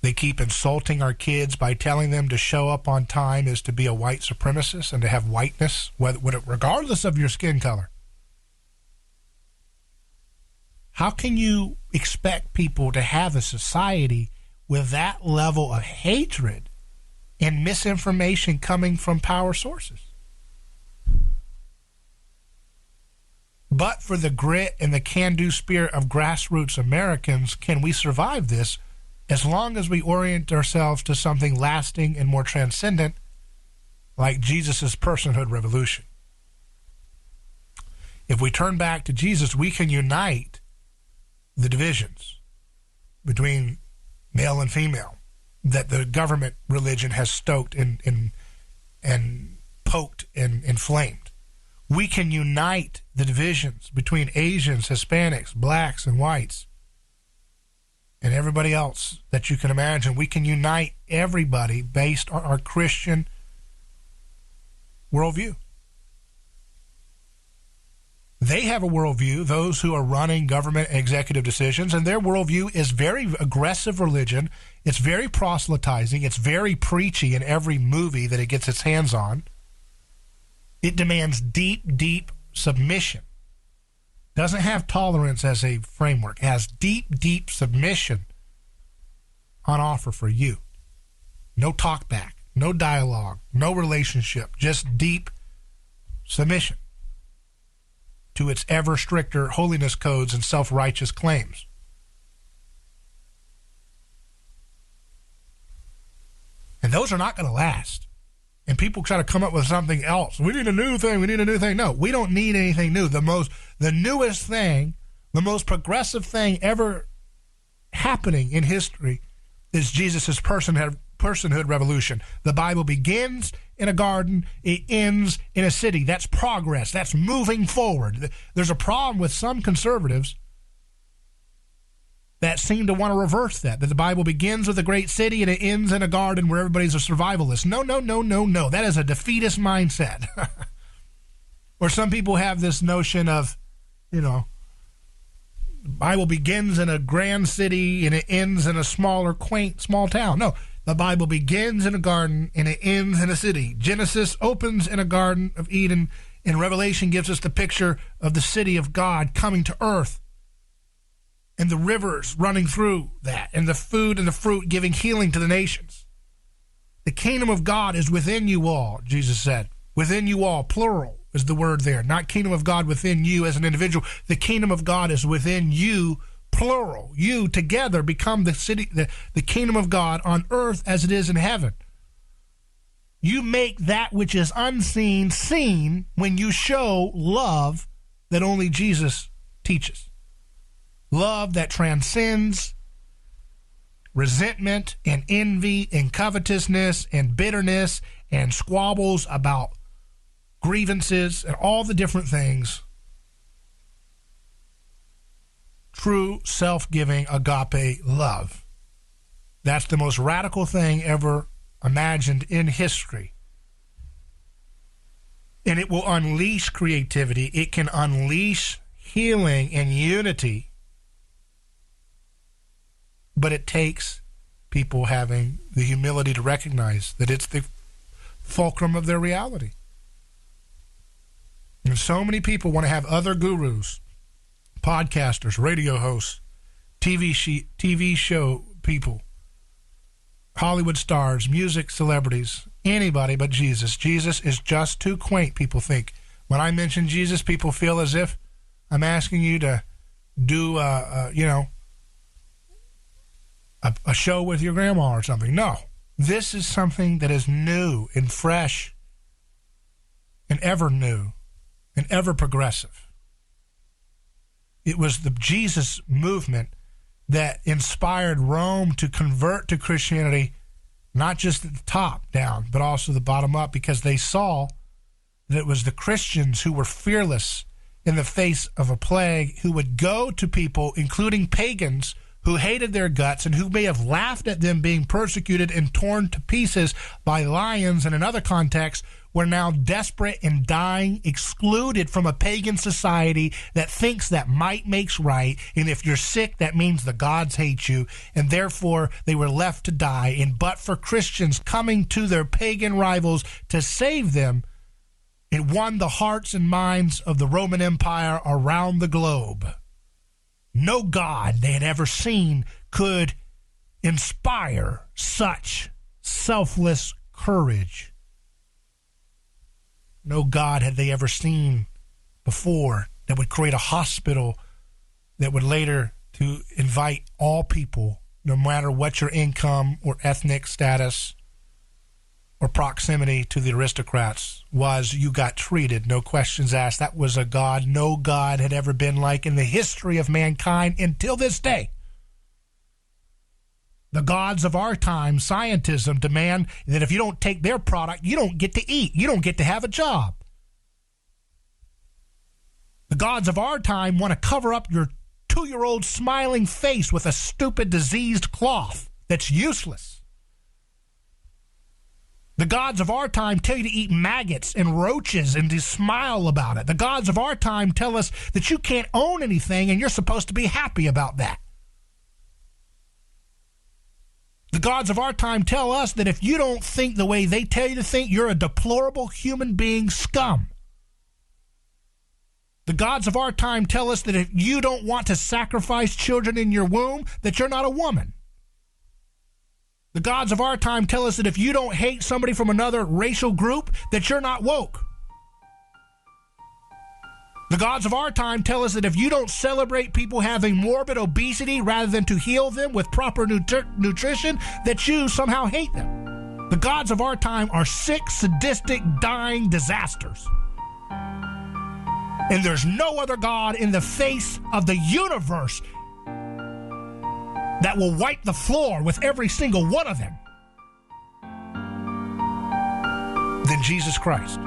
They keep insulting our kids by telling them to show up on time is to be a white supremacist and to have whiteness, regardless of your skin color. How can you expect people to have a society with that level of hatred and misinformation coming from power sources? But for the grit and the can-do spirit of grassroots Americans, can we survive this as long as we orient ourselves to something lasting and more transcendent like Jesus' personhood revolution? If we turn back to Jesus, we can unite the divisions between male and female that the government religion has stoked and poked and inflamed. We can unite the divisions between Asians, Hispanics, blacks, and whites, and everybody else that you can imagine. We can unite everybody based on our Christian worldview. They have a worldview, those who are running government executive decisions, and their worldview is very aggressive religion. It's very proselytizing. It's very preachy in every movie that it gets its hands on. It demands deep, deep submission. Doesn't have tolerance as a framework. It has deep, deep submission on offer for you. No talk back, no dialogue, no relationship, just deep submission to its ever stricter holiness codes and self-righteous claims. And those are not going to last. And people try to come up with something else. We need a new thing. We need a new thing. No, we don't need anything new. The newest thing, the most progressive thing ever happening in history is Jesus' personhood revolution. The Bible begins in a garden. It ends in a city. That's progress. That's moving forward. There's a problem with some conservatives that seem to want to reverse that the Bible begins with a great city and it ends in a garden where everybody's a survivalist. No. That is a defeatist mindset. Or some people have this notion of, the Bible begins in a grand city and it ends in a smaller, quaint, small town. No, the Bible begins in a garden and it ends in a city. Genesis opens in a Garden of Eden, and Revelation gives us the picture of the city of God coming to earth, and the rivers running through that, and the food and the fruit giving healing to the nations. The kingdom of God is within you all, Jesus said. Within you all, plural is the word there. Not kingdom of God within you as an individual. The kingdom of God is within you, plural. You together become the city, the kingdom of God on earth as it is in heaven. You make that which is unseen seen when you show love that only Jesus teaches. Love that transcends resentment and envy and covetousness and bitterness and squabbles about grievances and all the different things. True self-giving agape love. That's the most radical thing ever imagined in history. And it will unleash creativity. It can unleash healing and unity. But it takes people having the humility to recognize that it's the fulcrum of their reality. And so many people want to have other gurus, podcasters, radio hosts, TV show people, Hollywood stars, music celebrities, anybody but Jesus. Jesus is just too quaint, people think. When I mention Jesus, people feel as if I'm asking you to do, a show with your grandma or something. No, this is something that is new and fresh and ever new and ever progressive. It was the Jesus movement that inspired Rome to convert to Christianity, not just at the top down, but also the bottom up, because they saw that it was the Christians who were fearless in the face of a plague, who would go to people, including pagans, who hated their guts and who may have laughed at them being persecuted and torn to pieces by lions, and in other contexts were now desperate and dying, excluded from a pagan society that thinks that might makes right, and if you're sick, that means the gods hate you, and therefore they were left to die. And but for Christians coming to their pagan rivals to save them, it won the hearts and minds of the Roman Empire around the globe. No god they had ever seen could inspire such selfless courage. No god had they ever seen before that would create a hospital that would later to invite all people, no matter what your income or ethnic status or proximity to the aristocrats was, you got treated, no questions asked. That was a god no god had ever been like in the history of mankind until this day. The gods of our time, scientism, demand that if you don't take their product, you don't get to eat. You don't get to have a job. The gods of our time want to cover up your 2-year-old smiling face with a stupid diseased cloth that's useless. The gods of our time tell you to eat maggots and roaches and to smile about it. The gods of our time tell us that you can't own anything and you're supposed to be happy about that. The gods of our time tell us that if you don't think the way they tell you to think, you're a deplorable human being scum. The gods of our time tell us that if you don't want to sacrifice children in your womb, that you're not a woman. The gods of our time tell us that if you don't hate somebody from another racial group, that you're not woke. The gods of our time tell us that if you don't celebrate people having morbid obesity rather than to heal them with proper nutrition, that you somehow hate them. The gods of our time are sick, sadistic, dying disasters. And there's no other god in the face of the universe that will wipe the floor with every single one of them than Jesus Christ.